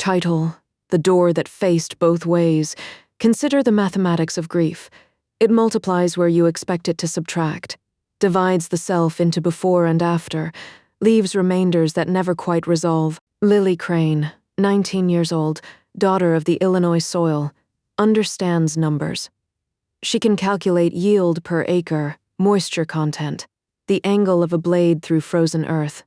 Title: The Door That Faced Both Ways. Consider the mathematics of grief. It multiplies where you expect it to subtract, divides the self into before and after, leaves remainders that never quite resolve. Lily Crane, 19 years old, daughter of the Illinois soil, understands numbers. She can calculate yield per acre, moisture content, the angle of a blade through frozen earth.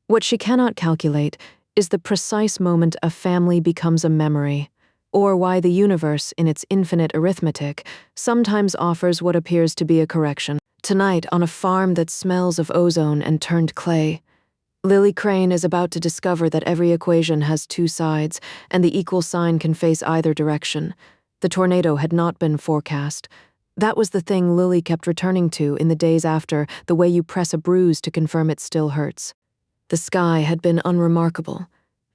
What she cannot calculate is the precise moment a family becomes a memory, or why the universe, in its infinite arithmetic, sometimes offers what appears to be a correction. Tonight, on a farm that smells of ozone and turned clay, Lily Crane is about to discover that every equation has two sides, and the equal sign can face either direction. The tornado had not been forecast. That was the thing Lily kept returning to in the days after, the way you press a bruise to confirm it still hurts. The sky had been unremarkable.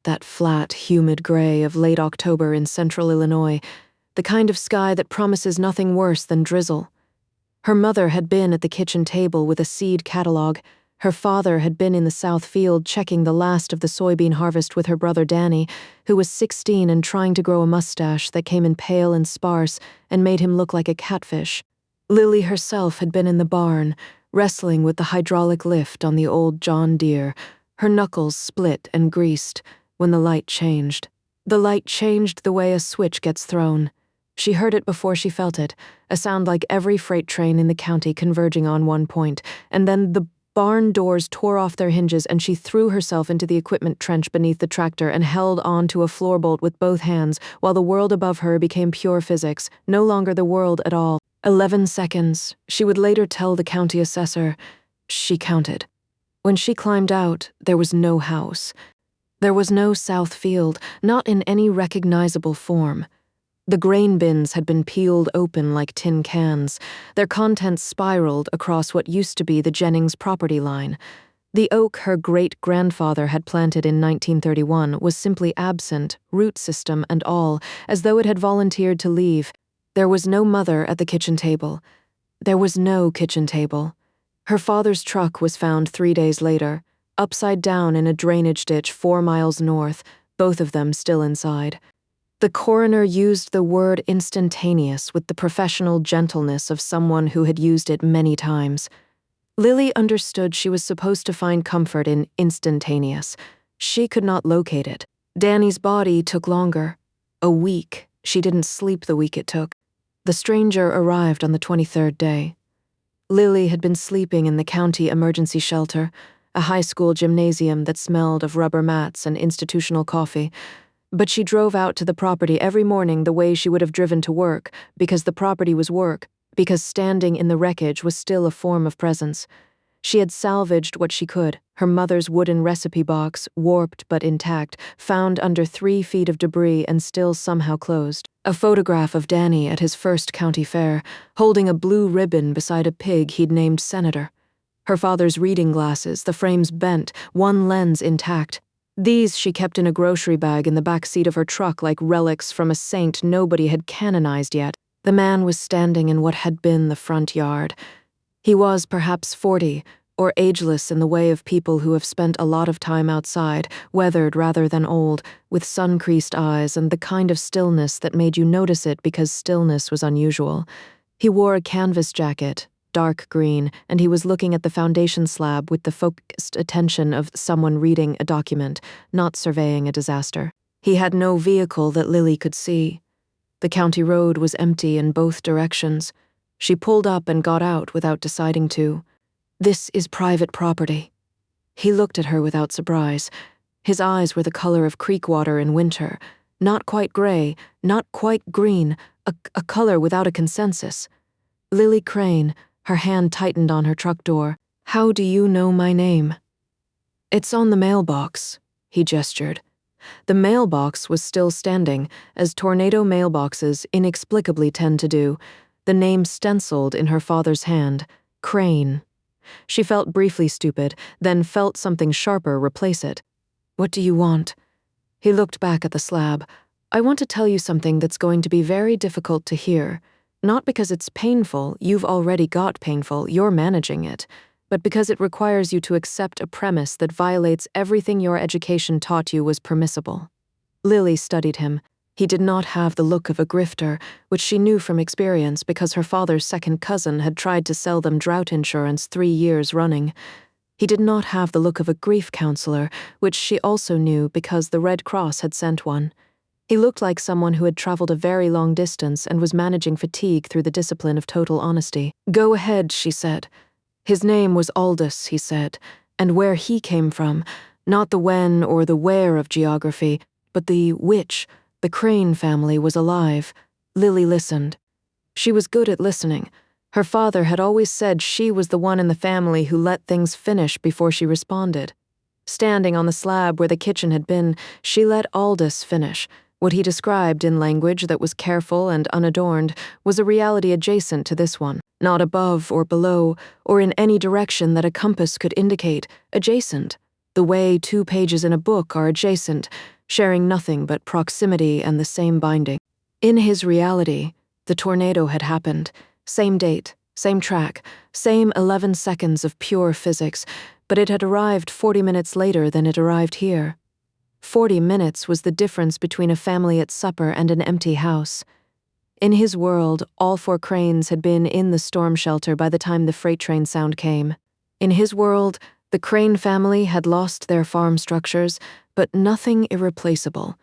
That flat, humid gray of late October in central Illinois, the kind of sky that promises nothing worse than drizzle. Her mother had been at the kitchen table with a seed catalog. Her father had been in the south field checking the last of the soybean harvest with her brother Danny, who was 16 and trying to grow a mustache that came in pale and sparse and made him look like a catfish. Lily herself had been in the barn, wrestling with the hydraulic lift on the old John Deere, her knuckles split and greased, when the light changed. The light changed the way a switch gets thrown. She heard it before she felt it, a sound like every freight train in the county converging on one point, and then the barn doors tore off their hinges and she threw herself into the equipment trench beneath the tractor and held on to a floorbolt with both hands while the world above her became pure physics, no longer the world at all. 11 seconds, she would later tell the county assessor. She counted. When she climbed out, there was no house. There was no south field, not in any recognizable form. The grain bins had been peeled open like tin cans, their contents spiraled across what used to be the Jennings property line. The oak her great-grandfather had planted in 1931 was simply absent, root system and all, as though it had volunteered to leave. There was no mother at the kitchen table. There was no kitchen table. Her father's truck was found 3 days later, upside down in a drainage ditch 4 miles north, both of them still inside. The coroner used the word instantaneous with the professional gentleness of someone who had used it many times. Lily understood she was supposed to find comfort in instantaneous. She could not locate it. Danny's body took longer. A week. She didn't sleep the week it took. The stranger arrived on the 23rd day. Lily had been sleeping in the county emergency shelter, a high school gymnasium that smelled of rubber mats and institutional coffee. But she drove out to the property every morning the way she would have driven to work, because the property was work, because standing in the wreckage was still a form of presence. She had salvaged what she could, her mother's wooden recipe box, warped but intact, found under 3 feet of debris and still somehow closed. A photograph of Danny at his first county fair, holding a blue ribbon beside a pig he'd named Senator. Her father's reading glasses, the frames bent, one lens intact. These she kept in a grocery bag in the back seat of her truck like relics from a saint nobody had canonized yet. The man was standing in what had been the front yard. He was perhaps 40, or ageless in the way of people who have spent a lot of time outside, weathered rather than old, with sun-creased eyes and the kind of stillness that made you notice it because stillness was unusual. He wore a canvas jacket, dark green, and he was looking at the foundation slab with the focused attention of someone reading a document, not surveying a disaster. He had no vehicle that Lily could see. The county road was empty in both directions. She pulled up and got out without deciding to. This is private property. He looked at her without surprise. His eyes were the color of creek water in winter, not quite gray, not quite green, a color without a consensus. Lily Crane, her hand tightened on her truck door. How do you know my name? It's on the mailbox, he gestured. The mailbox was still standing, as tornado mailboxes inexplicably tend to do, the name stenciled in her father's hand, Crane. She felt briefly stupid, then felt something sharper replace it. What do you want? He looked back at the slab. I want to tell you something that's going to be very difficult to hear. Not because it's painful, you've already got painful, you're managing it, but because it requires you to accept a premise that violates everything your education taught you was permissible. Lily studied him. He did not have the look of a grifter, which she knew from experience because her father's second cousin had tried to sell them drought insurance 3 years running. He did not have the look of a grief counselor, which she also knew because the Red Cross had sent one. He looked like someone who had traveled a very long distance and was managing fatigue through the discipline of total honesty. "Go ahead," she said. His name was Aldous, he said, and where he came from, not the when or the where of geography, but the which. The Crane family was alive. Lily listened. She was good at listening. Her father had always said she was the one in the family who let things finish before she responded. Standing on the slab where the kitchen had been, she let Aldous finish. What he described in language that was careful and unadorned was a reality adjacent to this one, not above or below, or in any direction that a compass could indicate, adjacent. The way 2 pages in a book are adjacent, sharing nothing but proximity and the same binding. In his reality, the tornado had happened. Same date, same track, same 11 seconds of pure physics, but it had arrived 40 minutes later than it arrived here. 40 minutes was the difference between a family at supper and an empty house. In his world, all 4 Cranes had been in the storm shelter by the time the freight train sound came. In his world, the Crane family had lost their farm structures, but nothing irreplaceable.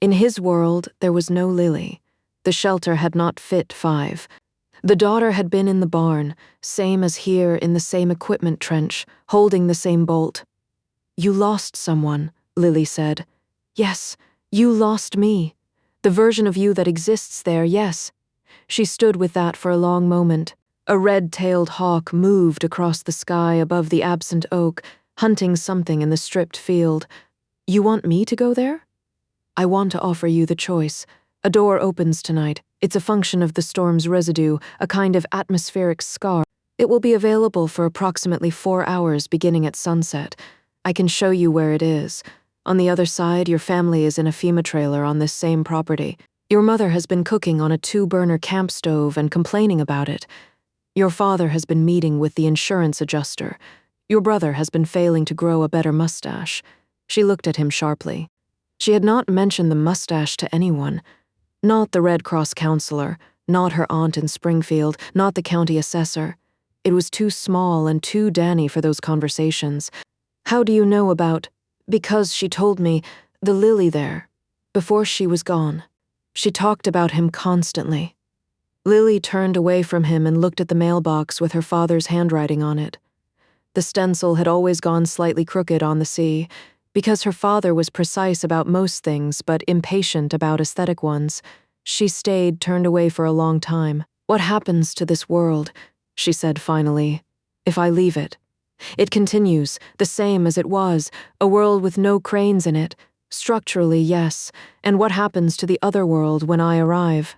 In his world, there was no Lily. The shelter had not fit 5. The daughter had been in the barn, same as here in the same equipment trench, holding the same bolt. "You lost someone," Lily said. "Yes, you lost me. The version of you that exists there, yes." She stood with that for a long moment. A red-tailed hawk moved across the sky above the absent oak, hunting something in the stripped field. "You want me to go there?" "I want to offer you the choice. A door opens tonight. It's a function of the storm's residue, a kind of atmospheric scar. It will be available for approximately 4 hours beginning at sunset. I can show you where it is. On the other side, your family is in a FEMA trailer on this same property. Your mother has been cooking on a 2-burner camp stove and complaining about it. Your father has been meeting with the insurance adjuster. Your brother has been failing to grow a better mustache." She looked at him sharply. She had not mentioned the mustache to anyone. Not the Red Cross counselor, not her aunt in Springfield, not the county assessor. It was too small and too Danny for those conversations. "How do you know about—" "Because she told me, the Lily there, before she was gone. She talked about him constantly." Lily turned away from him and looked at the mailbox with her father's handwriting on it. The stencil had always gone slightly crooked on the C, because her father was precise about most things but impatient about aesthetic ones. She stayed turned away for a long time. "What happens to this world," she said finally, "if I leave it? It continues, the same as it was, a world with no Cranes in it. Structurally, yes. And what happens to the other world when I arrive?"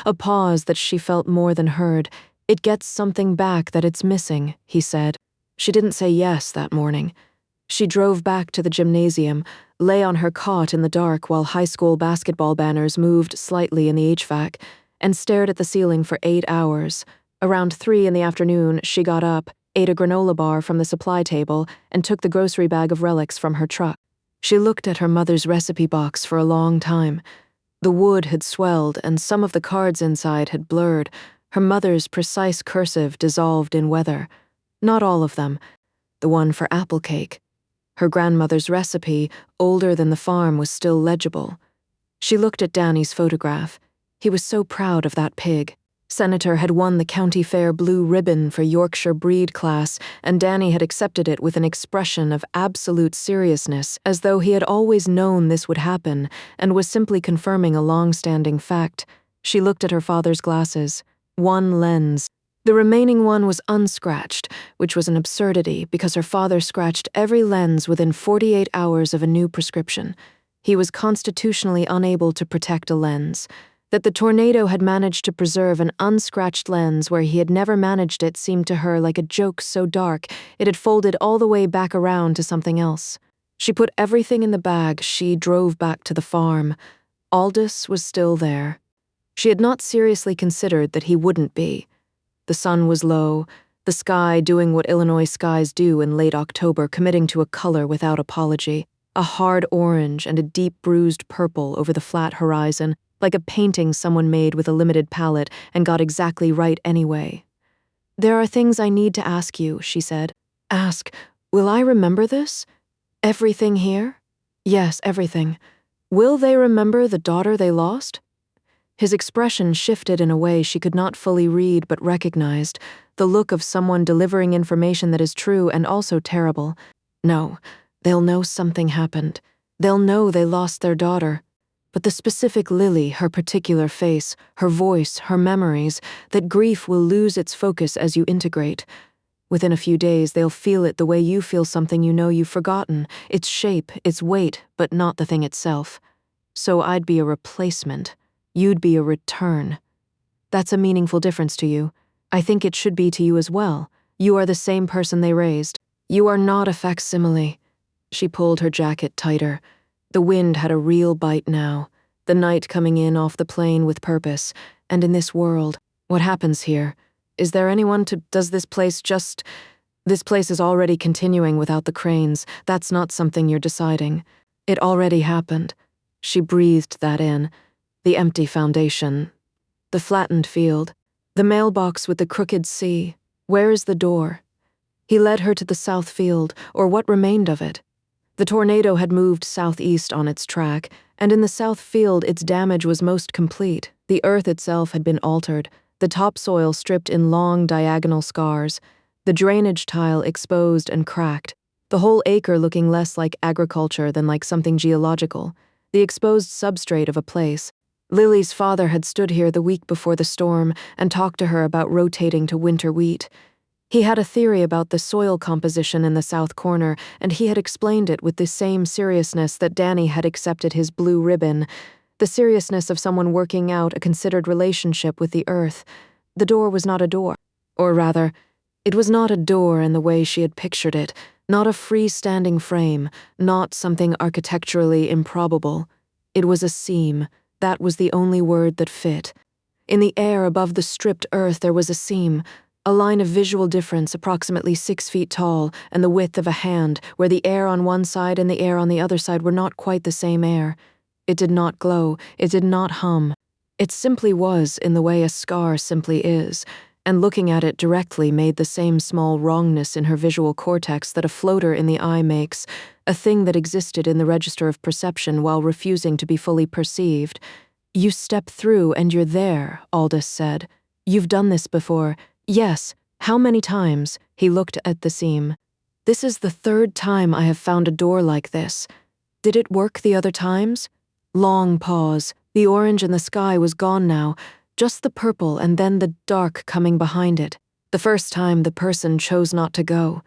A pause that she felt more than heard. "It gets something back that it's missing," he said. She didn't say yes that morning. She drove back to the gymnasium, lay on her cot in the dark while high school basketball banners moved slightly in the HVAC, and stared at the ceiling for 8 hours. Around 3 in the afternoon, she got up, ate a granola bar from the supply table, and took the grocery bag of relics from her truck. She looked at her mother's recipe box for a long time. The wood had swelled, and some of the cards inside had blurred. Her mother's precise cursive dissolved in weather. Not all of them. The one for apple cake. Her grandmother's recipe, older than the farm, was still legible. She looked at Danny's photograph. He was so proud of that pig. Senator had won the county fair blue ribbon for Yorkshire breed class, and Danny had accepted it with an expression of absolute seriousness, as though he had always known this would happen and was simply confirming a long-standing fact. She looked at her father's glasses. 1 lens. The remaining one was unscratched, which was an absurdity because her father scratched every lens within 48 hours of a new prescription. He was constitutionally unable to protect a lens. That the tornado had managed to preserve an unscratched lens where he had never managed it seemed to her like a joke so dark it had folded all the way back around to something else. She put everything in the bag. She drove back to the farm. Aldous was still there. She had not seriously considered that he wouldn't be. The sun was low, the sky doing what Illinois skies do in late October, committing to a color without apology. a hard orange and a deep bruised purple over the flat horizon, like a painting someone made with a limited palette and got exactly right anyway. "There are things I need to ask you," she said. "Ask, will I remember this? Everything here?" "Yes, everything. Will they remember the daughter they lost?" His expression shifted in a way she could not fully read but recognized, the look of someone delivering information that is true and also terrible. "No, they'll know something happened. They'll know they lost their daughter. But the specific Lily, her particular face, her voice, her memories, that grief will lose its focus as you integrate. Within a few days, they'll feel it the way you feel something you know you've forgotten, its shape, its weight, but not the thing itself. So I'd be a replacement. You'd be a return. That's a meaningful difference to you. I think it should be to you as well. You are the same person they raised. You are not a facsimile." She pulled her jacket tighter. The wind had a real bite now, the night coming in off the plain with purpose. And in this world, what happens here? Is there anyone to— does this place just— This place is already continuing without the cranes. That's not something you're deciding. It already happened. She breathed that in. The empty foundation. The flattened field. The mailbox with the crooked C. Where is the door? He led her to the south field, or what remained of it. The tornado had moved southeast on its track, and in the south field its damage was most complete. The earth itself had been altered, the topsoil stripped in long diagonal scars, the drainage tile exposed and cracked, the whole acre looking less like agriculture than like something geological, the exposed substrate of a place. Lily's father had stood here the week before the storm and talked to her about rotating to winter wheat. He had a theory about the soil composition in the south corner, and he had explained it with the same seriousness that Danny had accepted his blue ribbon, the seriousness of someone working out a considered relationship with the earth. The door was not a door. Or rather, it was not a door in the way she had pictured it, not a freestanding frame, not something architecturally improbable. It was a seam. That was the only word that fit. In the air above the stripped earth there was a seam, a line of visual difference approximately 6 feet tall and the width of a hand, where the air on one side and the air on the other side were not quite the same air. It did not glow, it did not hum. It simply was in the way a scar simply is, and looking at it directly made the same small wrongness in her visual cortex that a floater in the eye makes, a thing that existed in the register of perception while refusing to be fully perceived. "You step through and you're there," Aldous said. "You've done this before." "Yes. How many times?" He looked at the seam. "This is the 3rd time I have found a door like this. Did it work the other times?" Long pause. The orange in the sky was gone now, just the purple and then the dark coming behind it. The first time the person chose not to go.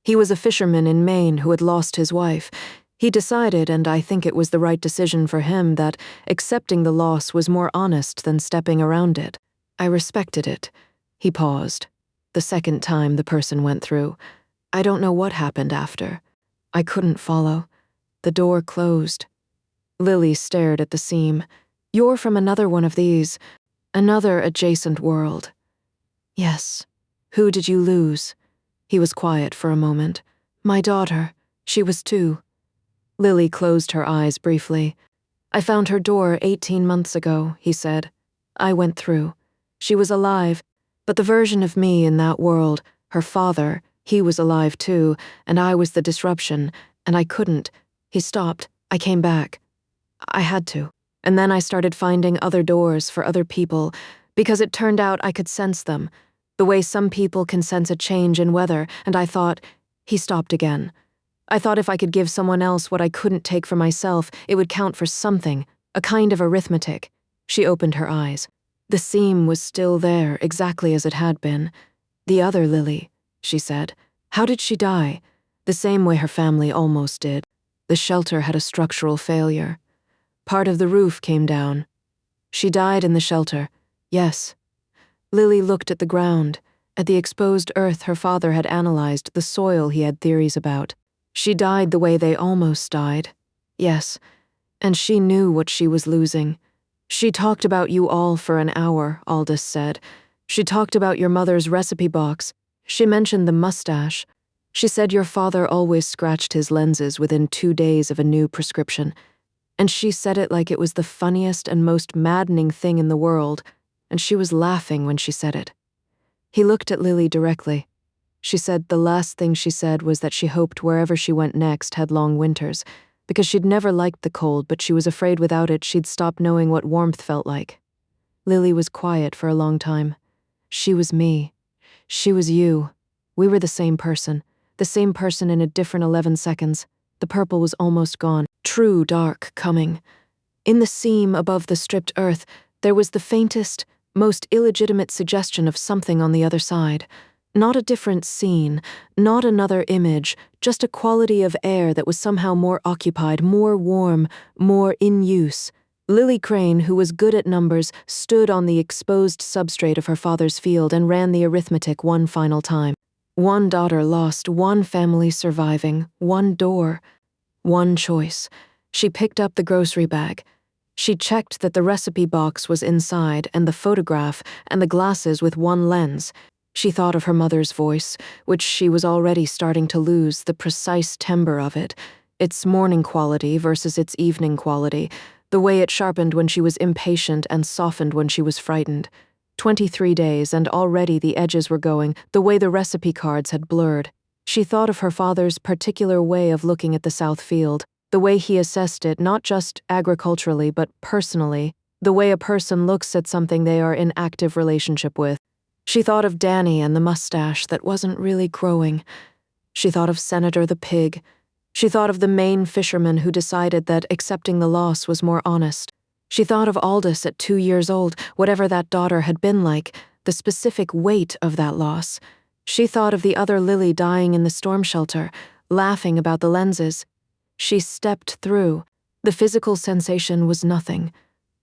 He was a fisherman in Maine who had lost his wife. He decided, and I think it was the right decision for him, that accepting the loss was more honest than stepping around it. I respected it. He paused. The second time the person went through. I don't know what happened after. I couldn't follow. The door closed. Lily stared at the seam. "You're from another one of these. Another adjacent world." "Yes. Who did you lose?" He was quiet for a moment. "My daughter. She was 2. Lily closed her eyes briefly. "I found her door 18 months ago," he said. "I went through. She was alive, but the version of me in that world, her father, he was alive too, and I was the disruption, and I couldn't." He stopped. "I came back. I had to. And then I started finding other doors for other people, because it turned out I could sense them, the way some people can sense a change in weather, and I thought—" He stopped again. "I thought if I could give someone else what I couldn't take for myself, it would count for something, a kind of arithmetic." She opened her eyes. The seam was still there, exactly as it had been. "The other Lily," she said. "How did she die?" "The same way her family almost did. The shelter had a structural failure. Part of the roof came down. She died in the shelter. Yes." Lily looked at the ground, at the exposed earth her father had analyzed, the soil he had theories about. "She died the way they almost died." "Yes. And she knew what she was losing. She talked about you all for an hour," Aldous said. "She talked about your mother's recipe box. She mentioned the mustache." She said your father always scratched his lenses within 2 days of a new prescription, and she said it like it was the funniest and most maddening thing in the world, and she was laughing when she said it. He looked at Lily directly. She said the last thing she said was that she hoped wherever she went next had long winters, because she'd never liked the cold, but she was afraid without it she'd stop knowing what warmth felt like. Lily was quiet for a long time. She was me. She was you. We were the same person in a different 11 seconds. The purple was almost gone. True dark coming. In the seam above the stripped earth, there was the faintest, most illegitimate suggestion of something on the other side. Not a different scene, not another image, just a quality of air that was somehow more occupied, more warm, more in use. Lily Crane, who was good at numbers, stood on the exposed substrate of her father's field and ran the arithmetic one final time. One daughter lost, one family surviving, one door, one choice. She picked up the grocery bag. She checked that the recipe box was inside and the photograph and the glasses with one lens. She thought of her mother's voice, which she was already starting to lose, the precise timbre of it, its morning quality versus its evening quality, the way it sharpened when she was impatient and softened when she was frightened. 23 days, and already the edges were going, the way the recipe cards had blurred. She thought of her father's particular way of looking at the South Field, the way he assessed it not just agriculturally but personally, the way a person looks at something they are in active relationship with. She thought of Danny and the mustache that wasn't really growing. She thought of Senator the pig. She thought of the Maine fisherman who decided that accepting the loss was more honest. She thought of Aldous at 2 years old, whatever that daughter had been like, the specific weight of that loss. She thought of the other Lily dying in the storm shelter, laughing about the lenses. She stepped through. The physical sensation was nothing.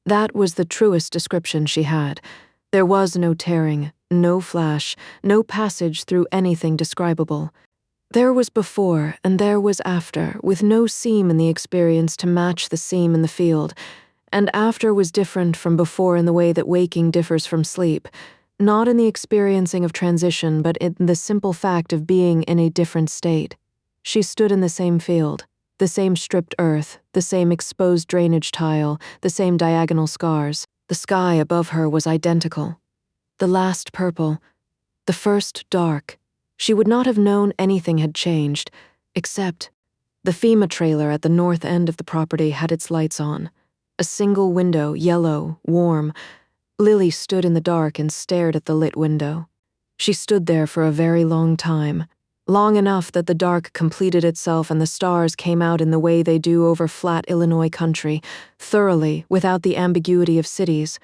That was the truest description she had. There was no tearing, no flash, no passage through anything describable. There was before and there was after, with no seam in the experience to match the seam in the field, and after was different from before in the way that waking differs from sleep, not in the experiencing of transition, but in the simple fact of being in a different state. She stood in the same field, the same stripped earth, the same exposed drainage tile, the same diagonal scars. The sky above her was identical. The last purple, the first dark. She would not have known anything had changed, except the FEMA trailer at the north end of the property had its lights on. A single window, yellow, warm. Lily stood in the dark and stared at the lit window. She stood there for a very long time, long enough that the dark completed itself and the stars came out in the way they do over flat Illinois country, thoroughly, without the ambiguity of cities.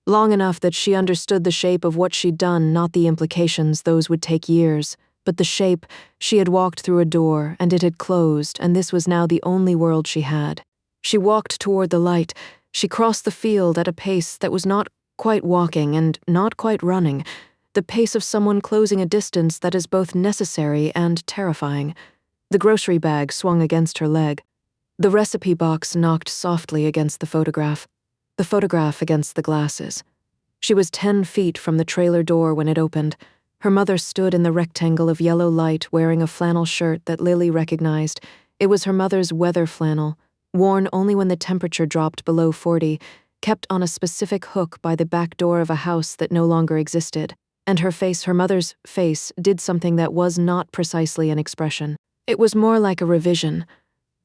Long enough that she understood the shape of what she'd done, not the implications, those would take years, but the shape. She had walked through a door, and it had closed, and this was now the only world she had. She walked toward the light. She crossed the field at a pace that was not quite walking and not quite running, the pace of someone closing a distance that is both necessary and terrifying. The grocery bag swung against her leg. The recipe box knocked softly against the photograph against the glasses. She was 10 feet from the trailer door when it opened. Her mother stood in the rectangle of yellow light wearing a flannel shirt that Lily recognized. It was her mother's weather flannel, worn only when the temperature dropped below 40, kept on a specific hook by the back door of a house that no longer existed. And her mother's face, did something that was not precisely an expression. It was more like a revision,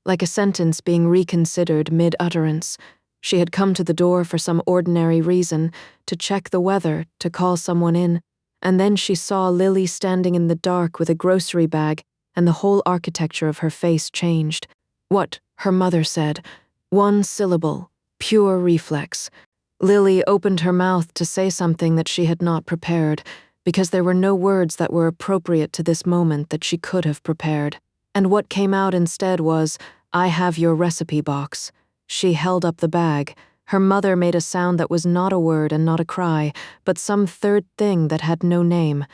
like a sentence being reconsidered mid-utterance. She had come to the door for some ordinary reason, to check the weather, to call someone in, and then she saw Lily standing in the dark with a grocery bag, and the whole architecture of her face changed. What, her mother said, one syllable, pure reflex. Lily opened her mouth to say something that she had not prepared, because there were no words that were appropriate to this moment that she could have prepared. And what came out instead was, "I have your recipe box." She held up the bag. Her mother made a sound that was not a word and not a cry, but some third thing that had no name.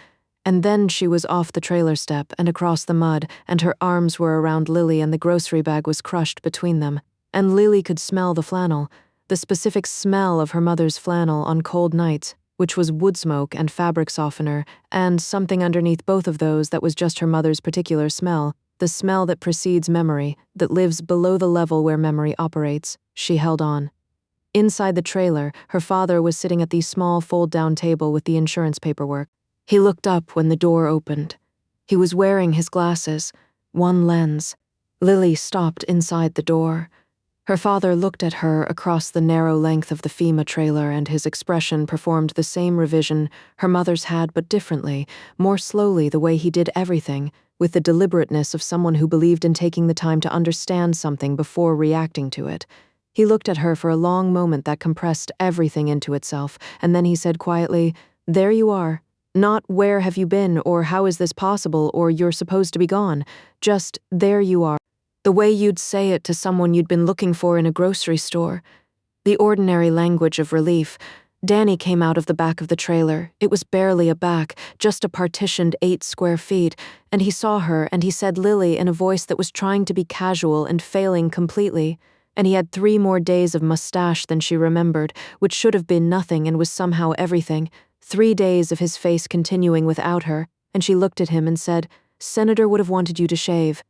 And then she was off the trailer step and across the mud, and her arms were around Lily and the grocery bag was crushed between them. And Lily could smell the flannel, the specific smell of her mother's flannel on cold nights, which was wood smoke and fabric softener, and something underneath both of those that was just her mother's particular smell, the smell that precedes memory, that lives below the level where memory operates. She held on. Inside the trailer, her father was sitting at the small fold-down table with the insurance paperwork. He looked up when the door opened. He was wearing his glasses, one lens. Lily stopped inside the door. Her father looked at her across the narrow length of the FEMA trailer, and his expression performed the same revision her mother's had, but differently, more slowly, the way he did everything, with the deliberateness of someone who believed in taking the time to understand something before reacting to it. He looked at her for a long moment that compressed everything into itself, and then he said quietly, "There you are. Not where have you been, or how is this possible, or you're supposed to be gone. Just there you are. The way you'd say it to someone you'd been looking for in a grocery store." The ordinary language of relief. Danny came out of the back of the trailer. It was barely a back, just a partitioned 8 square feet, and he saw her, and he said Lily in a voice that was trying to be casual and failing completely. And he had 3 more days of mustache than she remembered, which should have been nothing and was somehow everything. 3 days of his face continuing without her, and she looked at him and said, "Senator would have wanted you to shave."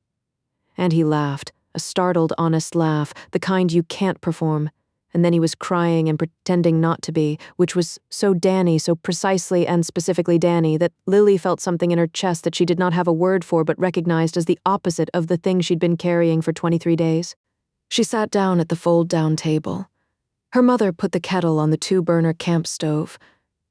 And he laughed, a startled, honest laugh, the kind you can't perform. And then he was crying and pretending not to be, which was so Danny, so precisely and specifically Danny, that Lily felt something in her chest that she did not have a word for but recognized as the opposite of the thing she'd been carrying for 23 days. She sat down at the fold-down table. Her mother put the kettle on the 2-burner camp stove.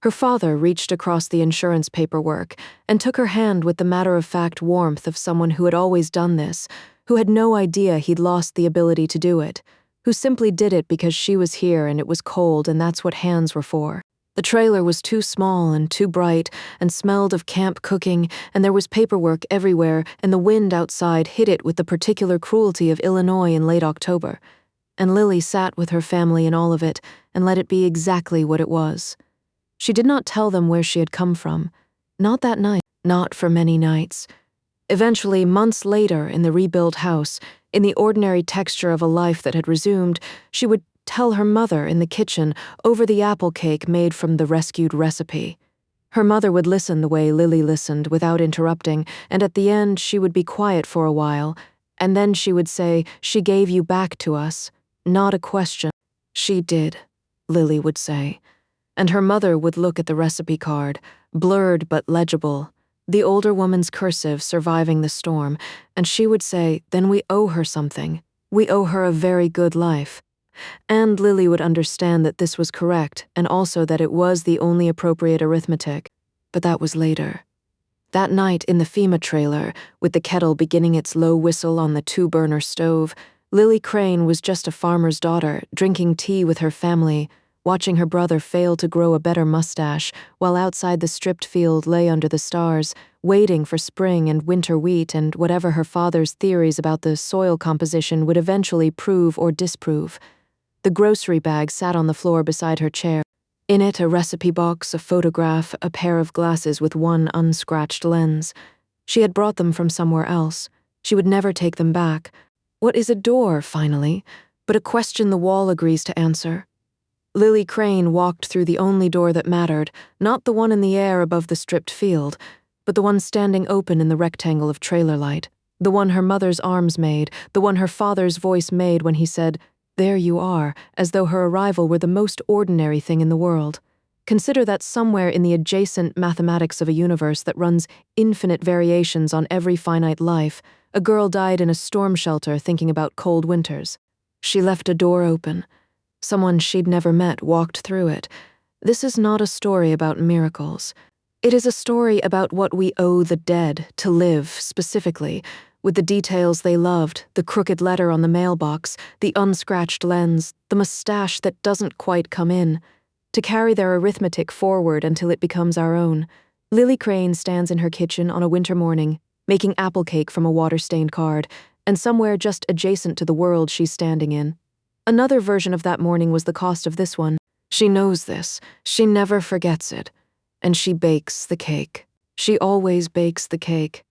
Her father reached across the insurance paperwork and took her hand with the matter-of-fact warmth of someone who had always done this, who had no idea he'd lost the ability to do it, who simply did it because she was here and it was cold and that's what hands were for. The trailer was too small and too bright and smelled of camp cooking, and there was paperwork everywhere, and the wind outside hit it with the particular cruelty of Illinois in late October. And Lily sat with her family in all of it and let it be exactly what it was. She did not tell them where she had come from. Not that night, not for many nights. Eventually, months later, in the rebuilt house, in the ordinary texture of a life that had resumed, she would tell her mother in the kitchen over the apple cake made from the rescued recipe. Her mother would listen the way Lily listened without interrupting, and at the end she would be quiet for a while, and then she would say, "She gave you back to us." Not a question. "She did," Lily would say. And her mother would look at the recipe card, blurred but legible, the older woman's cursive surviving the storm, and she would say, "Then we owe her something. We owe her a very good life." And Lily would understand that this was correct, and also that it was the only appropriate arithmetic. But that was later. That night in the FEMA trailer, with the kettle beginning its low whistle on the 2-burner stove, Lily Crane was just a farmer's daughter, drinking tea with her family, watching her brother fail to grow a better mustache, while outside the stripped field lay under the stars, waiting for spring and winter wheat and whatever her father's theories about the soil composition would eventually prove or disprove. The grocery bag sat on the floor beside her chair. In it, a recipe box, a photograph, a pair of glasses with one unscratched lens. She had brought them from somewhere else. She would never take them back. What is a door, finally, but a question the wall agrees to answer? Lily Crane walked through the only door that mattered, not the one in the air above the stripped field, but the one standing open in the rectangle of trailer light, the one her mother's arms made, the one her father's voice made when he said, "There you are," as though her arrival were the most ordinary thing in the world. Consider that somewhere in the adjacent mathematics of a universe that runs infinite variations on every finite life, a girl died in a storm shelter thinking about cold winters. She left a door open. Someone she'd never met walked through it. This is not a story about miracles. It is a story about what we owe the dead to live, specifically, with the details they loved, the crooked letter on the mailbox, the unscratched lens, the mustache that doesn't quite come in, to carry their arithmetic forward until it becomes our own. Lily Crane stands in her kitchen on a winter morning, making apple cake from a water-stained card, and somewhere just adjacent to the world she's standing in. Another version of that morning was the cost of this one. She knows this. She never forgets it. And she bakes the cake. She always bakes the cake.